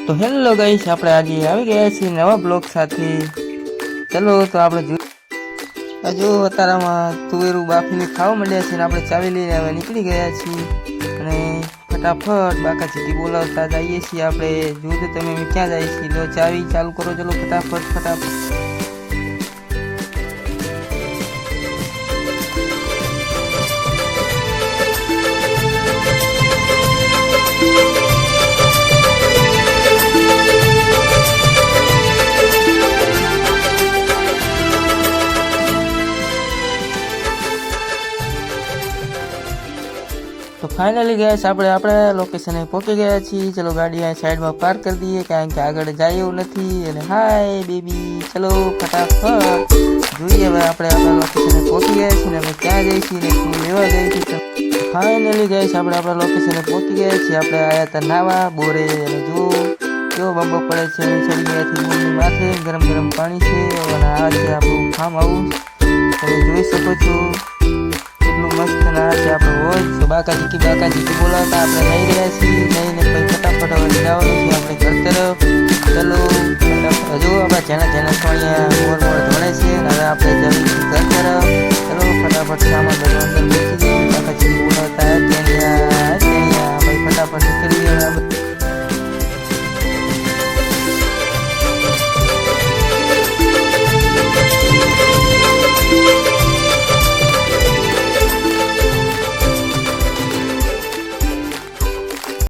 તો hello guys, આપણે આજે આવી ગયા છીએ નવા બ્લોગ સાથે। ચલો તો આપણે જો અત્યારમાં તુવેરું બાફીને ખાવા માંડ્યા છે ને આપણે ચાવી લઈને હવે નીકળી ગયા છીએ અને ફટાફટ બાકા ચીટી બોલાવતા જઈએ છીએ। આપણે જો તો તમે ક્યાં જાય છીએ, લો ચાવી ચાલુ કરો, ચલો ફટાફટ। तो फाइनली गैस આપણે લોકેશને પહોંચી ગયા છીએ। ચલો ગાડી આ સાઈડમાં પાર્ક કરી દઈએ, કારણ કે આગળ જાય એવું નથી। અને હાય બેબી, ચલો ફટાફટ જોઈએ હવે આપણે આપણા લોકેશને પહોંચી ગયા છીએ ને હવે ક્યાં જઈએ છીએ ને શું લેવા જઈએ છીએ। ફાઇનલી ગैस આપણે આપણા લોકેશને પહોંચી ગયા છીએ। આપણે આયા હતા નાવા બોરે અને જો કેવો બબો પડે છે અને ચડી ગયા થી બોરની માથે ગરમ ગરમ પાણી છે અને આ છે આપણું ફાર્મ હાઉસ, તમે જોઈ શકો છો મસ્ત ના છે આપણો હોય। તો બાકા ચીકી બોલાવતા આપણે નહીં રહ્યા છીએ, નહીં ને પછી ફટાફટ હવે જવાનું છે આપણે ઘર તરફ। ચલો ફટાફટ હજુ આપણા જેના સોણિયા મોર ધોણે છે અને હવે આપણે જઈએ ઘર તરફ। ચલો ફટાફટ સામાન